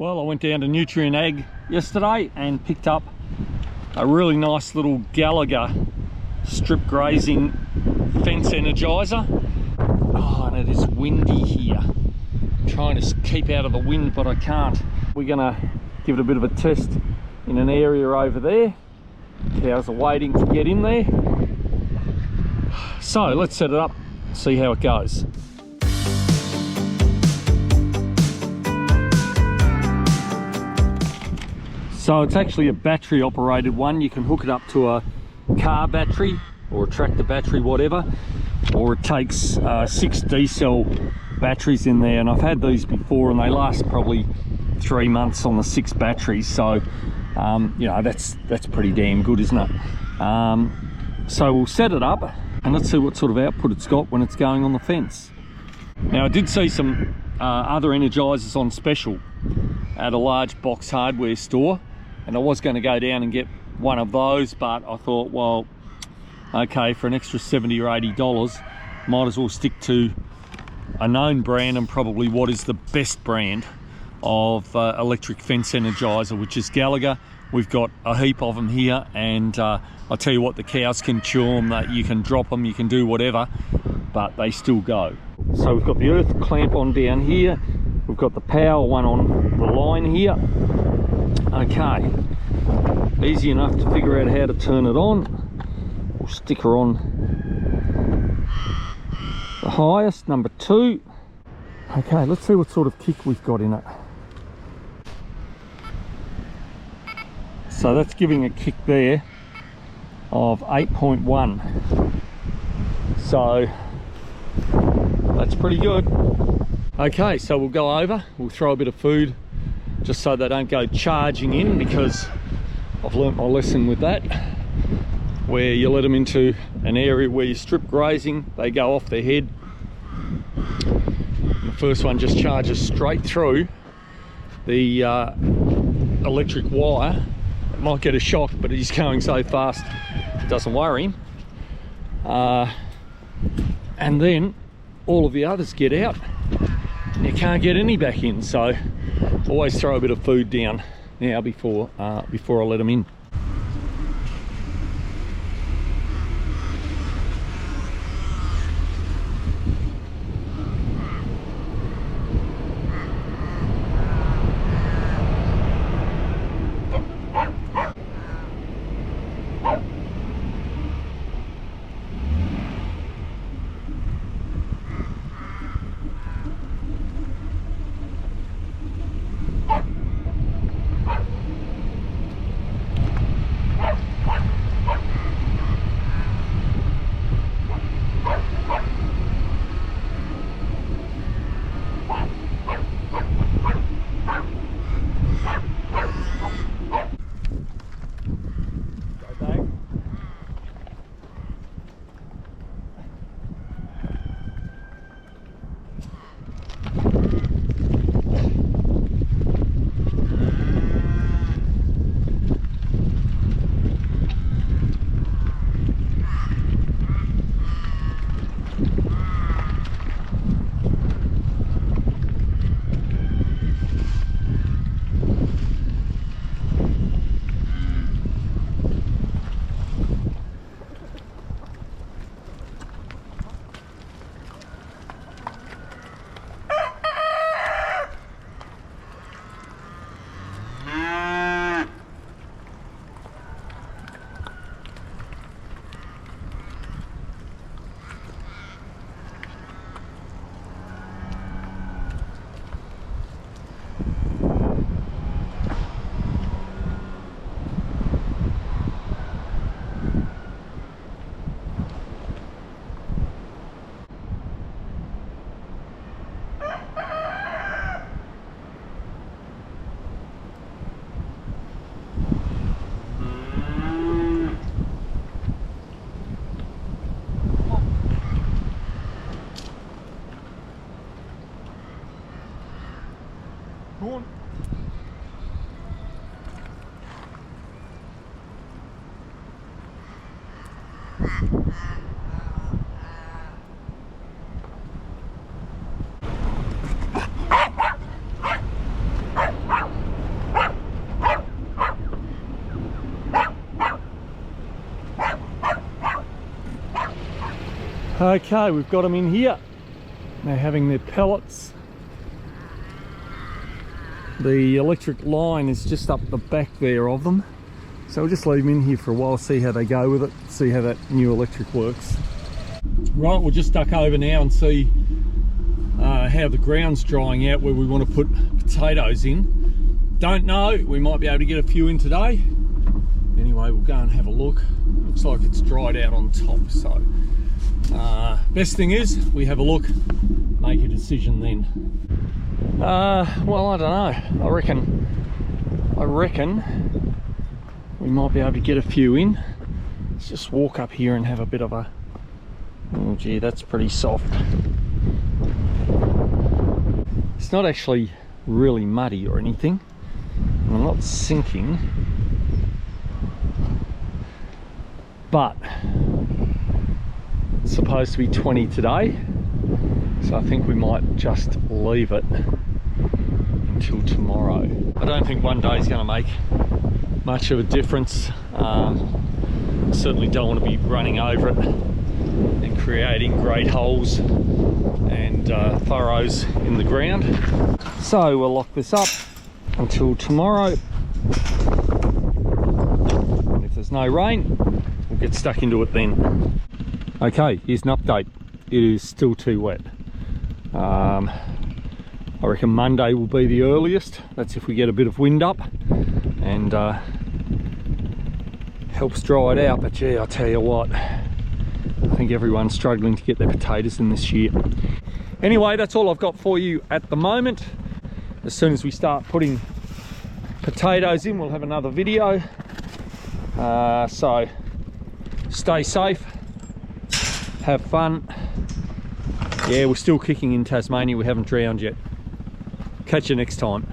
Well, I went down to Nutrient Ag yesterday and picked up a really nice little Gallagher strip grazing fence energizer. Oh, and it is windy here. I'm trying to keep out of the wind, but I can't. We're gonna give it a bit of a test in an area over there. Cows are waiting to get in there. So let's set it up, see how it goes. So it's actually a battery operated one. You can hook it up to a car battery or a tractor battery, whatever, or it takes 6 D-cell batteries in there, and I've had these before and they last probably 3 months on the 6 batteries. So you know, that's pretty damn good, isn't it? So we'll set it up and let's see what sort of output it's got when it's going on the fence. Now I did see some other energizers on special at a large box hardware store, and I was going to go down and get one of those, but I thought, well, okay, for an extra $70 or $80, might as well stick to a known brand and probably what is the best brand of electric fence energizer, which is Gallagher. We've got a heap of them here, and I'll tell you what, the cows can chew them, that you can drop them, you can do whatever, but they still go. So we've got the earth clamp on down here, we've got the power one on the line here. Okay, easy enough to figure out how to turn it on. We'll stick her on the highest, number 2. Okay, let's see what sort of kick we've got in it. So that's giving a kick there of 8.1. So that's pretty good. Okay, so we'll go over, we'll throw a bit of food just so they don't go charging in, because I've learnt my lesson with that, where you let them into an area where you strip grazing, they go off their head. The first one just charges straight through the electric wire. It might get a shock, but he's going so fast it doesn't worry him. And then all of the others get out and you can't get any back in, so always throw a bit of food down now before I let them in. Go on. Okay, we've got them in here. They're having their pellets. The electric line is just up the back there of them. So we'll just leave them in here for a while, see how they go with it, see how that new electric works. Right, we'll just duck over now and see how the ground's drying out where we want to put potatoes in. Don't know, we might be able to get a few in today. Anyway, we'll go and have a look. Looks like it's dried out on top, so best thing is we have a look, make a decision then. Well, I don't know. I reckon we might be able to get a few in. Let's just walk up here and have a bit of a... Oh gee, that's pretty soft. It's not actually really muddy or anything. I'm not sinking. But it's supposed to be 20 today. So I think we might just leave it until tomorrow. I don't think one day is going to make much of a difference. Certainly don't want to be running over it and creating great holes and furrows in the ground. So we'll lock this up until tomorrow. And if there's no rain, we'll get stuck into it then. Okay, here's an update. It is still too wet. I reckon Monday will be the earliest. That's if we get a bit of wind up and helps dry it out. But gee, I tell you what, I think everyone's struggling to get their potatoes in this year. Anyway, that's all I've got for you at the moment. As soon as we start putting potatoes in, we'll have another video. So stay safe, have fun. Yeah, we're still kicking in Tasmania, we haven't drowned yet. Catch you next time.